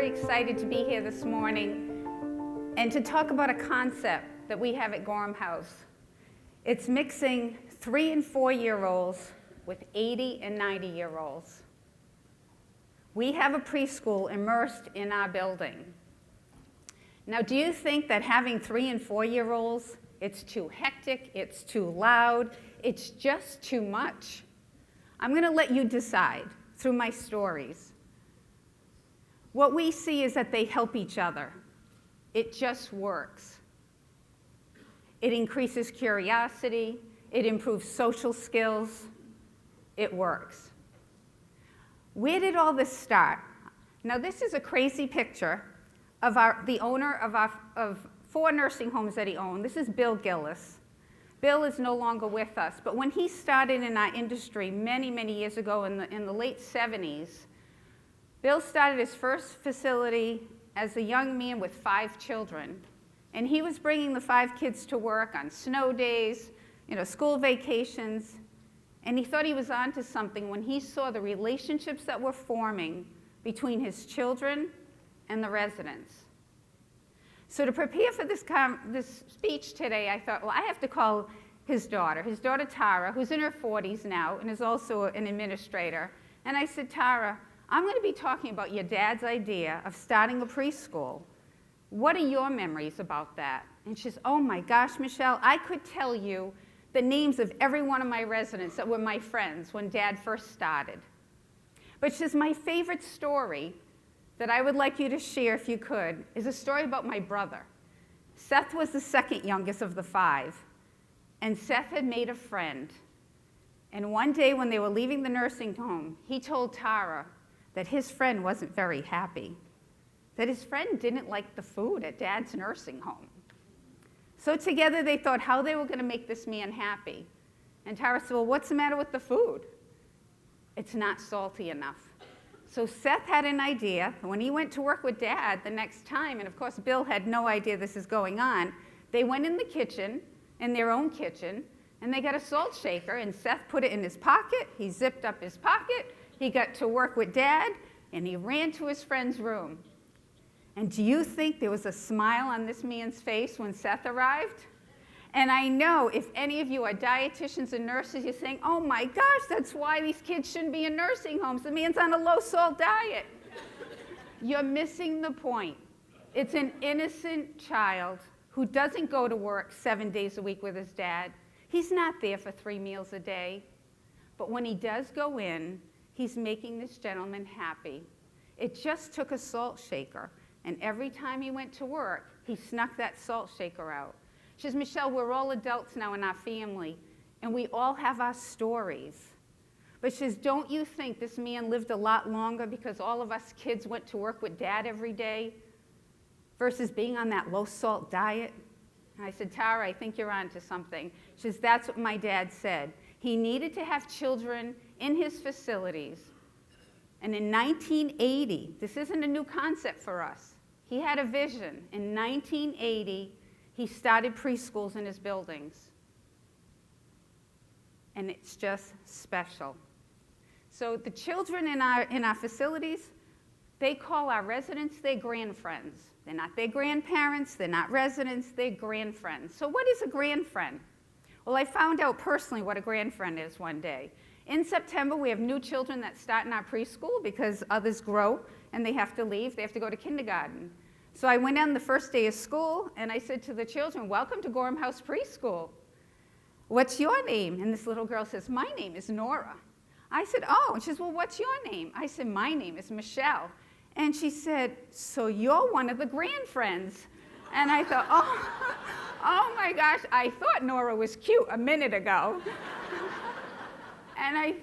very excited to be here this morning and to talk about a concept that we have at Gorham House. It's mixing 3- and 4-year-olds with 80- and 90-year-olds. We have a preschool immersed in our building. Now, do you think that having 3- and 4-year-olds, it's too hectic, it's too loud, it's just too much? I'm going to let you decide through my stories. What we see is that they help each other. It just works. It increases curiosity, it improves social skills, it works. Where did all this start? Now, this is a crazy picture of the owner of 4 nursing homes that he owned. This is Bill Gillis. Bill is no longer with us, but when he started in our industry many, many years ago in the late 70s, Bill started his first facility as a young man with 5 children. And he was bringing the 5 kids to work on snow days, school vacations, and he thought he was onto something when he saw the relationships that were forming between his children and the residents. So to prepare for this speech today, I thought, well, I have to call his daughter Tara, who's in her 40s now and is also an administrator. And I said, Tara, I'm going to be talking about your dad's idea of starting a preschool. What are your memories about that? And she says, oh my gosh, Michelle, I could tell you the names of every one of my residents that were my friends when Dad first started. But she says, my favorite story that I would like you to share, if you could, is a story about my brother. Seth was the second youngest of the 5, and Seth had made a friend. And one day when they were leaving the nursing home, he told Tara that his friend wasn't very happy, that his friend didn't like the food at Dad's nursing home. So together they thought how they were going to make this man happy. And Tara said, well, what's the matter with the food? It's not salty enough. So Seth had an idea. When he went to work with Dad the next time, and of course Bill had no idea this is going on, they went in the kitchen, in their own kitchen, and they got a salt shaker, and Seth put it in his pocket. He zipped up his pocket. He got to work with Dad, and he ran to his friend's room. And do you think there was a smile on this man's face when Seth arrived? And I know if any of you are dietitians and nurses, you're saying, oh my gosh, that's why these kids shouldn't be in nursing homes. The man's on a low-salt diet. You're missing the point. It's an innocent child who doesn't go to work 7 days a week with his dad. He's not there for 3 meals a day. But when he does go in, he's making this gentleman happy. It just took a salt shaker. And every time he went to work, he snuck that salt shaker out. She says, Michelle, we're all adults now in our family, and we all have our stories. But she says, don't you think this man lived a lot longer because all of us kids went to work with Dad every day versus being on that low-salt diet? And I said, Tara, I think you're onto something. She says, that's what my dad said. He needed to have children in his facilities. And in 1980, this isn't a new concept for us. He had a vision. In 1980, he started preschools in his buildings. And it's just special. So the children in our facilities, they call our residents their grandfriends. They're not their grandparents, they're not residents, they're grandfriends. So what is a grandfriend? Well, I found out personally what a grandfriend is one day. In September, we have new children that start in our preschool because others grow and they have to leave. They have to go to kindergarten. So I went on the first day of school and I said to the children, welcome to Gorham House Preschool. What's your name? And this little girl says, my name is Nora. I said, oh. And she says, well, what's your name? I said, my name is Michelle. And she said, so you're one of the grandfriends. And I thought, oh my gosh, I thought Nora was cute a minute ago. And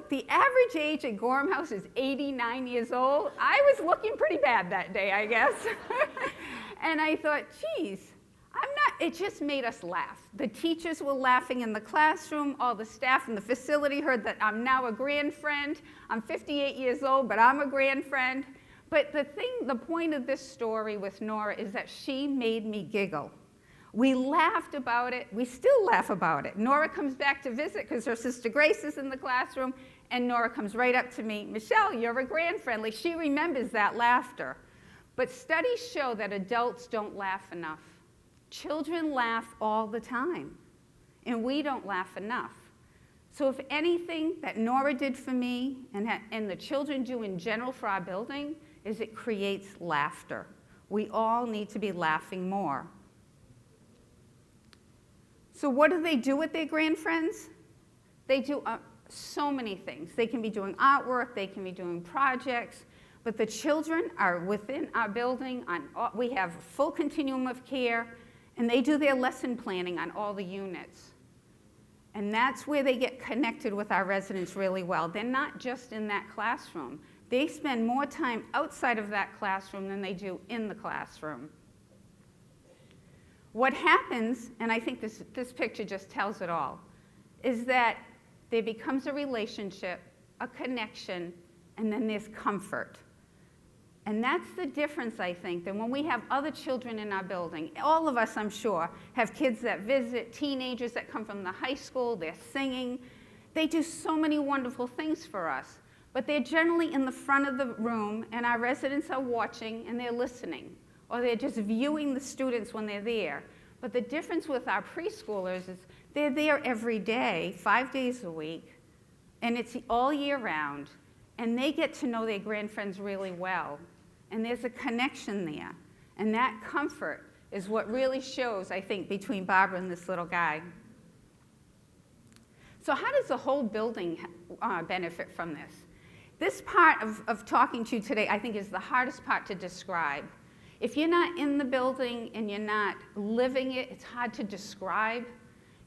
the average age at Gorham House is 89 years old. I was looking pretty bad that day, I guess. And I thought, geez, it just made us laugh. The teachers were laughing in the classroom. All the staff in the facility heard that I'm now a grandfriend. I'm 58 years old, but I'm a grandfriend. But the point of this story with Nora is that she made me giggle. We laughed about it. We still laugh about it. Nora comes back to visit because her sister Grace is in the classroom, and Nora comes right up to me, Michelle, you're a grand-friendly. She remembers that laughter. But studies show that adults don't laugh enough. Children laugh all the time, and we don't laugh enough. So if anything that Nora did for me and the children do in general for our building is it creates laughter. We all need to be laughing more. So what do they do with their grandfriends? They do so many things. They can be doing artwork, they can be doing projects, but the children are within our building. We have a full continuum of care, and they do their lesson planning on all the units. And that's where they get connected with our residents really well. They're not just in that classroom. They spend more time outside of that classroom than they do in the classroom. What happens, and I think this picture just tells it all, is that there becomes a relationship, a connection, and then there's comfort. And that's the difference, I think, than when we have other children in our building. All of us, I'm sure, have kids that visit, teenagers that come from the high school, they're singing. They do so many wonderful things for us. But they're generally in the front of the room, and our residents are watching, and they're listening. Or they're just viewing the students when they're there. But the difference with our preschoolers is they're there every day, 5 days a week, and it's all year round. And they get to know their grandfriends really well. And there's a connection there. And that comfort is what really shows, I think, between Barbara and this little guy. So how does the whole building benefit from this? This part of talking to you today, I think, is the hardest part to describe. If you're not in the building and you're not living it, it's hard to describe.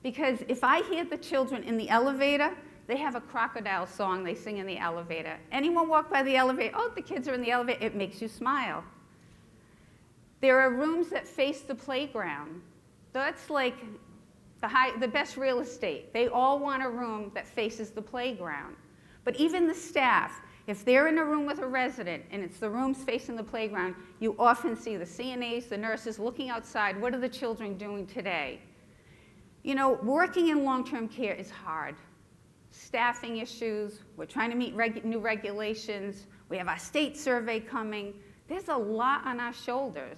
Because if I hear the children in the elevator, they have a crocodile song they sing in the elevator. Anyone walk by the elevator, oh, the kids are in the elevator, it makes you smile. There are rooms that face the playground. That's like the best real estate. They all want a room that faces the playground. But even the staff, if they're in a room with a resident and it's the rooms facing the playground, you often see the CNAs, the nurses looking outside. What are the children doing today? You know, working in long-term care is hard. Staffing issues, we're trying to meet new regulations, we have our state survey coming. There's a lot on our shoulders.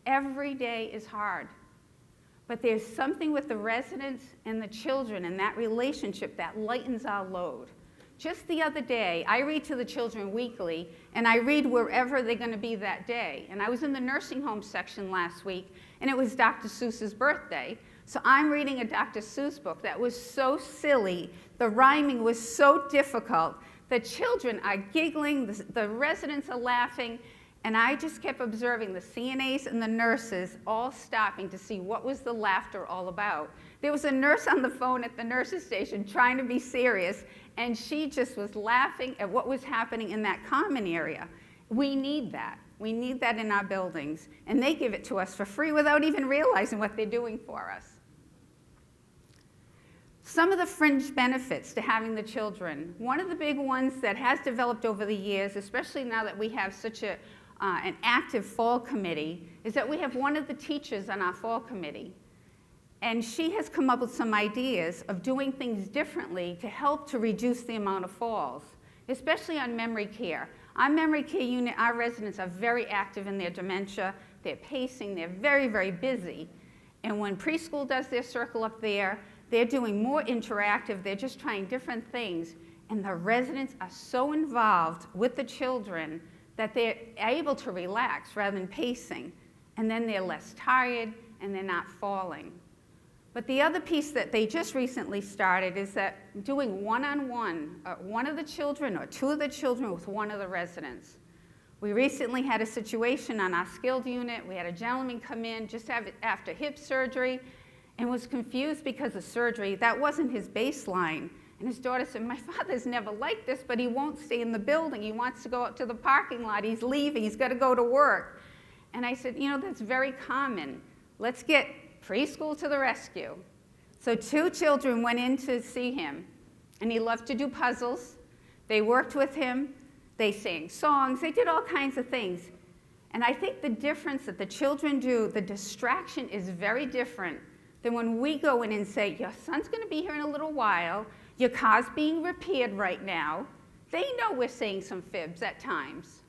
Every day is hard. But there's something with the residents and the children and that relationship that lightens our load. Just the other day, I read to the children weekly, and I read wherever they're going to be that day. And I was in the nursing home section last week, and it was Dr. Seuss's birthday. So I'm reading a Dr. Seuss book that was so silly. The rhyming was so difficult. The children are giggling, the residents are laughing, and I just kept observing the CNAs and the nurses all stopping to see what was the laughter all about. There was a nurse on the phone at the nurses' station trying to be serious, and she just was laughing at what was happening in that common area. We need that. We need that in our buildings, and they give it to us for free without even realizing what they're doing for us. Some of the fringe benefits to having the children. One of the big ones that has developed over the years, especially now that we have such an active fall committee, is that we have one of the teachers on our fall committee. And she has come up with some ideas of doing things differently to help to reduce the amount of falls, especially on memory care. Our memory care unit, our residents are very active in their dementia. They're pacing, they're very, very busy. And when preschool does their circle up there, they're doing more interactive, they're just trying different things. And the residents are so involved with the children that they're able to relax rather than pacing. And then they're less tired and they're not falling. But the other piece that they just recently started is that doing one-on-one, one of the children or two of the children with one of the residents. We recently had a situation on our skilled unit. We had a gentleman come in just after hip surgery and was confused because of surgery. That wasn't his baseline. And his daughter said, my father's never like this, but he won't stay in the building. He wants to go out to the parking lot. He's leaving. He's got to go to work. And I said, you know, that's very common. Let's get preschool to the rescue. So two children went in to see him, and he loved to do puzzles. They worked with him. They sang songs. They did all kinds of things. And I think the difference that the children do, the distraction is very different than when we go in and say, your son's going to be here in a little while, your car's being repaired right now. They know we're saying some fibs at times.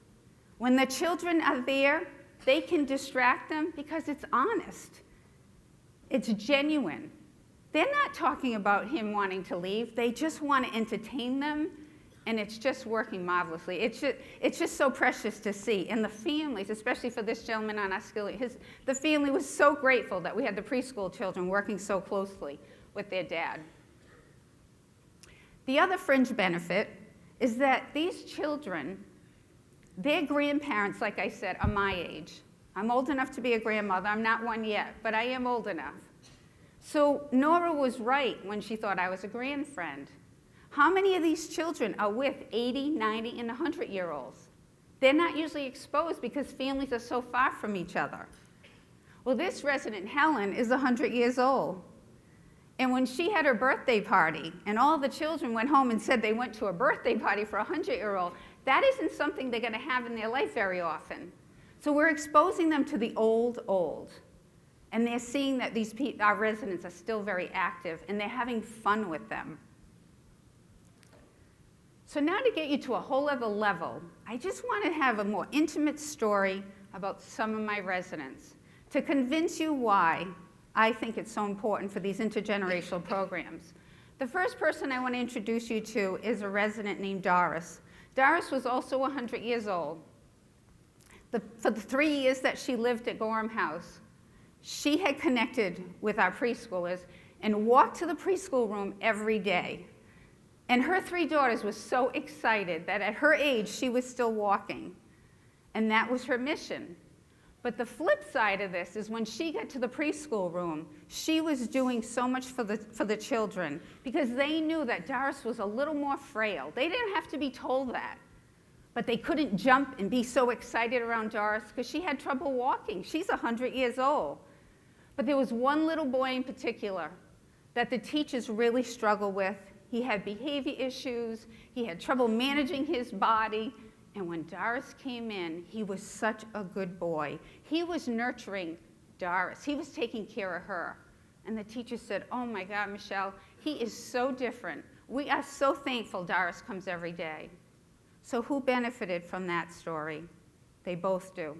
When the children are there, they can distract them because it's honest. It's genuine. They're not talking about him wanting to leave. They just want to entertain them, and it's just working marvelously. It's just so precious to see. And the families, especially for this gentleman on our skill, the family was so grateful that we had the preschool children working so closely with their dad. The other fringe benefit is that these children, their grandparents, like I said, are my age. I'm old enough to be a grandmother. I'm not one yet, but I am old enough. So Nora was right when she thought I was a grandfriend. How many of these children are with 80, 90, and 100-year-olds? They're not usually exposed because families are so far from each other. Well, this resident, Helen, is 100 years old. And when she had her birthday party, and all the children went home and said they went to a birthday party for a 100-year-old, that isn't something they're going to have in their life very often. So we're exposing them to the old. And they're seeing that our residents are still very active, and they're having fun with them. So now to get you to a whole other level, I just want to have a more intimate story about some of my residents to convince you why I think it's so important for these intergenerational programs. The first person I want to introduce you to is a resident named Doris. Doris was also 100 years old. For the 3 years that she lived at Gorham House, she had connected with our preschoolers and walked to the preschool room every day. And her 3 daughters were so excited that at her age, she was still walking. And that was her mission. But the flip side of this is when she got to the preschool room, she was doing so much for the children because they knew that Doris was a little more frail. They didn't have to be told that. But they couldn't jump and be so excited around Doris because she had trouble walking. She's 100 years old. But there was one little boy in particular that the teachers really struggled with. He had behavior issues. He had trouble managing his body. And when Doris came in, he was such a good boy. He was nurturing Doris. He was taking care of her. And the teacher said, oh my God, Michelle, he is so different. We are so thankful Doris comes every day. So who benefited from that story? They both do.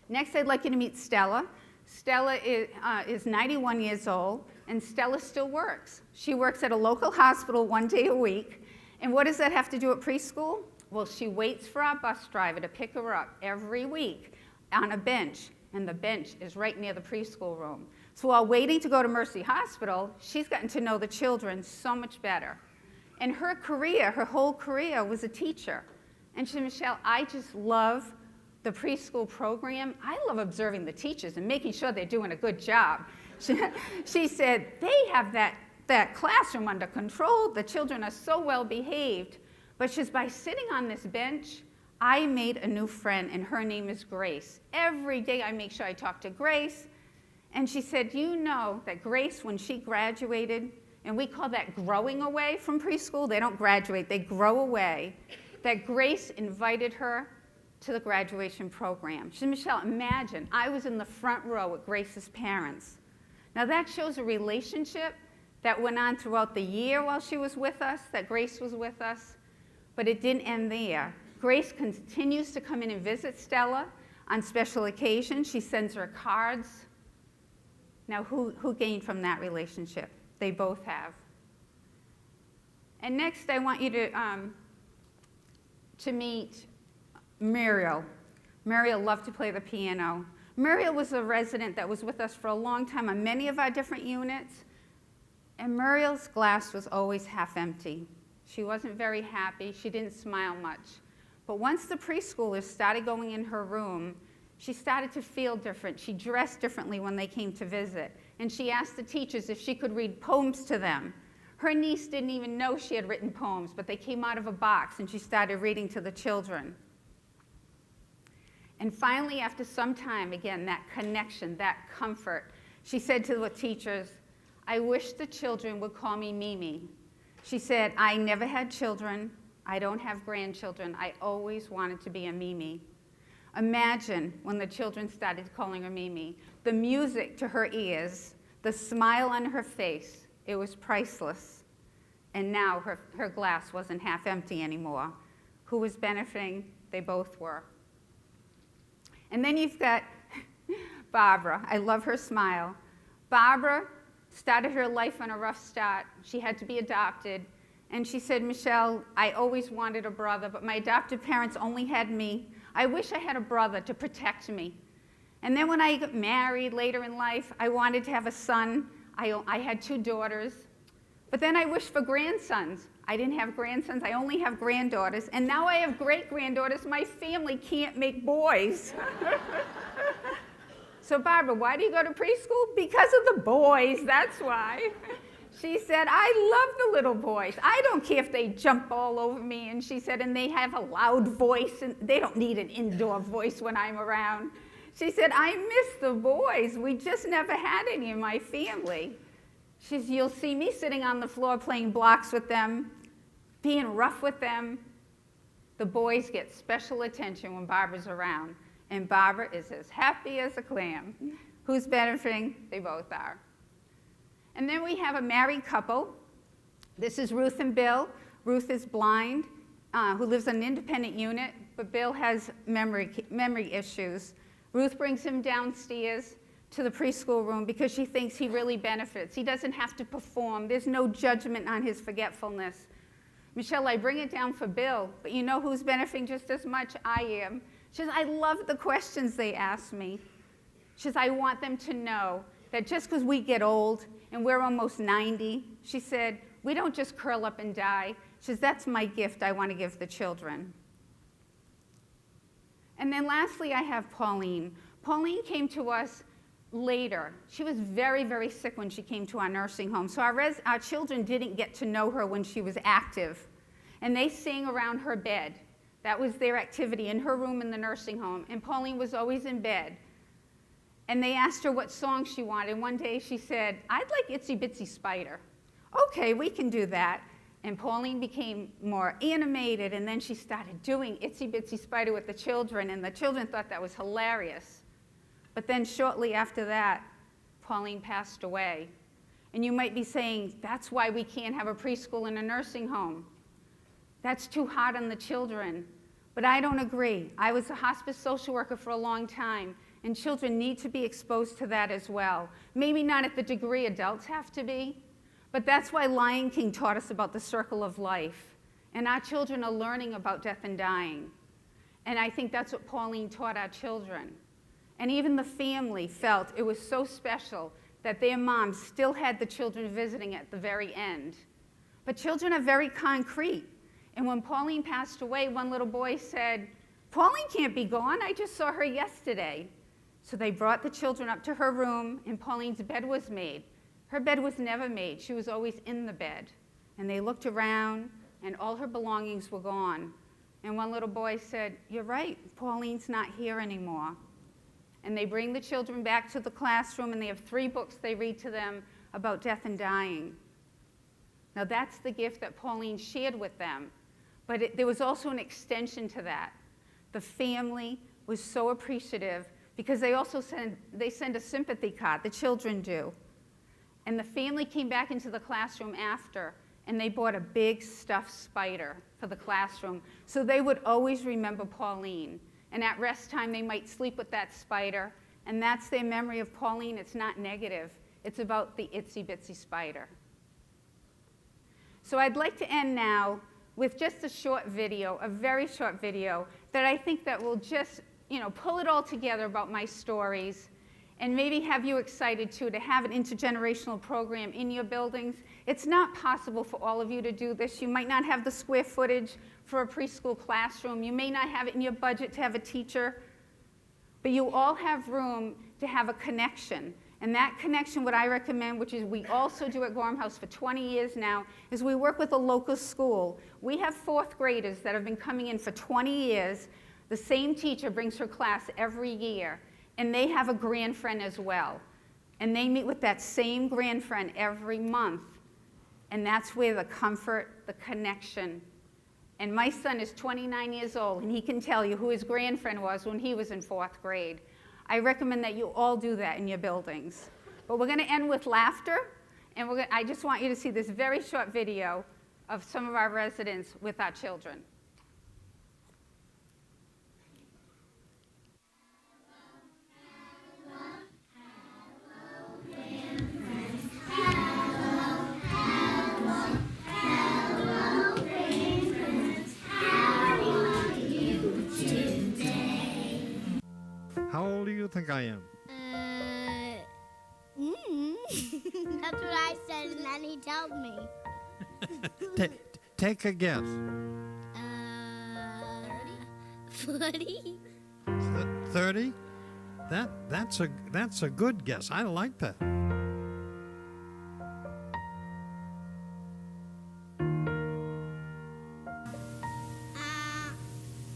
Next, I'd like you to meet Stella. Stella is 91 years old, and Stella still works. She works at a local hospital 1 day a week. And what does that have to do at preschool? Well, she waits for our bus driver to pick her up every week on a bench, and the bench is right near the preschool room. So while waiting to go to Mercy Hospital, she's gotten to know the children so much better. And her career, her whole career, was a teacher. And she said, Michelle, I just love the preschool program. I love observing the teachers and making sure they're doing a good job. She said, they have that classroom under control. The children are so well behaved. But she says, by sitting on this bench, I made a new friend, and her name is Grace. Every day I make sure I talk to Grace. And she said, you know that Grace, when she graduated, and we call that growing away from preschool. They don't graduate, they grow away. That Grace invited her to the graduation program. She said, Michelle, imagine, I was in the front row with Grace's parents. Now that shows a relationship that went on throughout the year while she was with us, that Grace was with us, but it didn't end there. Grace continues to come in and visit Stella on special occasions. She sends her cards. Now who gained from that relationship? They both have. And next, I want you to meet Muriel. Muriel loved to play the piano. Muriel was a resident that was with us for a long time on many of our different units. And Muriel's glass was always half empty. She wasn't very happy. She didn't smile much. But once the preschoolers started going in her room, she started to feel different. She dressed differently when they came to visit. And she asked the teachers if she could read poems to them. Her niece didn't even know she had written poems, but they came out of a box, and she started reading to the children. And finally, after some time, again, that connection, that comfort, she said to the teachers, I wish the children would call me Mimi. She said, I never had children. I don't have grandchildren. I always wanted to be a Mimi. Imagine when the children started calling her Mimi. The music to her ears, the smile on her face, it was priceless. And now her glass wasn't half empty anymore. Who was benefiting? They both were. And then you've got Barbara. I love her smile. Barbara started her life on a rough start. She had to be adopted. And she said, Michelle, I always wanted a brother, but my adopted parents only had me. I wish I had a brother to protect me. And then when I got married later in life, I wanted to have a son. I had 2 daughters. But then I wished for grandsons. I didn't have grandsons, I only have granddaughters. And now I have great-granddaughters. My family can't make boys. So Barbara, why do you go to preschool? Because of the boys, that's why. She said, I love the little boys. I don't care if they jump all over me. And she said, and they have a loud voice, and they don't need an indoor voice when I'm around. She said, I miss the boys. We just never had any in my family. She said, you'll see me sitting on the floor playing blocks with them, being rough with them. The boys get special attention when Barbara's around. And Barbara is as happy as a clam. Who's benefiting? They both are. And then we have a married couple. This is Ruth and Bill. Ruth is blind, who lives in an independent unit, but Bill has memory issues. Ruth brings him downstairs to the preschool room because she thinks he really benefits. He doesn't have to perform. There's no judgment on his forgetfulness. Michelle, I bring it down for Bill, but you know who's benefiting just as much? I am. She says, I love the questions they ask me. She says, I want them to know that just because we get old and we're almost 90, she said, we don't just curl up and die. She says, that's my gift I want to give the children. And then lastly, I have Pauline. Pauline came to us later. She was very, very sick when she came to our nursing home. So our children didn't get to know her when she was active. And they sang around her bed. That was their activity in her room in the nursing home. And Pauline was always in bed. And they asked her what song she wanted. And one day she said, I'd like Itsy Bitsy Spider. Okay, we can do that. And Pauline became more animated, and then she started doing Itsy Bitsy Spider with the children, and the children thought that was hilarious. But then shortly after that, Pauline passed away. And you might be saying, that's why we can't have a preschool and a nursing home. That's too hard on the children. But I don't agree. I was a hospice social worker for a long time, and children need to be exposed to that as well. Maybe not at the degree adults have to be, but that's why Lion King taught us about the circle of life. And our children are learning about death and dying. And I think that's what Pauline taught our children. And even the family felt it was so special that their mom still had the children visiting at the very end. But children are very concrete. And when Pauline passed away, one little boy said, Pauline can't be gone. I just saw her yesterday. So they brought the children up to her room, and Pauline's bed was made. Her bed was never made. She was always in the bed. And they looked around, and all her belongings were gone. And one little boy said, you're right, Pauline's not here anymore. And they bring the children back to the classroom, and they have 3 books they read to them about death and dying. Now that's the gift that Pauline shared with them. But there was also an extension to that. The family was so appreciative because they also send a sympathy card, the children do. And the family came back into the classroom after, and they bought a big stuffed spider for the classroom. So they would always remember Pauline. And at rest time, they might sleep with that spider. And that's their memory of Pauline. It's not negative. It's about the Itsy Bitsy Spider. So I'd like to end now with just a short video, a very short video, that I think that will just, pull it all together about my stories, and maybe have you excited too to have an intergenerational program in your buildings. It's not possible for all of you to do this. You might not have the square footage for a preschool classroom. You may not have it in your budget to have a teacher, but you all have room to have a connection. And that connection, what I recommend, which is we also do at Gorham House for 20 years now, is we work with a local school. We have 4th graders that have been coming in for 20 years. The same teacher brings her class every year. And they have a grand friend as well. And they meet with that same grand friend every month. And that's where the comfort, the connection, And my son is 29 years old, and he can tell you who his grandfriend was when he was in 4th grade. I recommend that you all do that in your buildings. But we're going to end with laughter, and I just want you to see this very short video of some of our residents with our children. How old do you think I am? That's what I said, and then he told me. Take a guess. 40? 30? That's a good guess. I like that.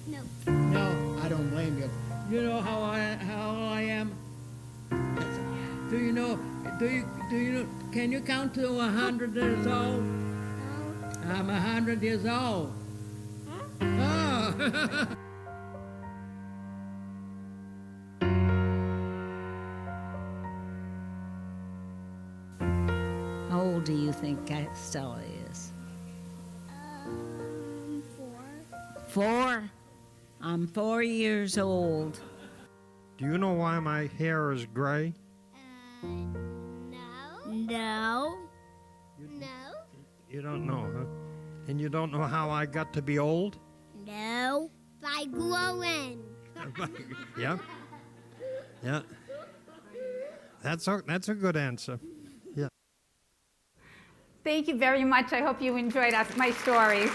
No. No, I don't blame you. You know how old I am? Do you know, can you count to 100 years old? I'm 100 years old. Oh! How old do you think Stella is? 4. 4? I'm 4 years old. Do you know why my hair is gray? No. No. No. You don't know, huh? And you don't know how I got to be old? No. By growing. Yeah. Yeah. That's a good answer. Yeah. Thank you very much. I hope you enjoyed my stories.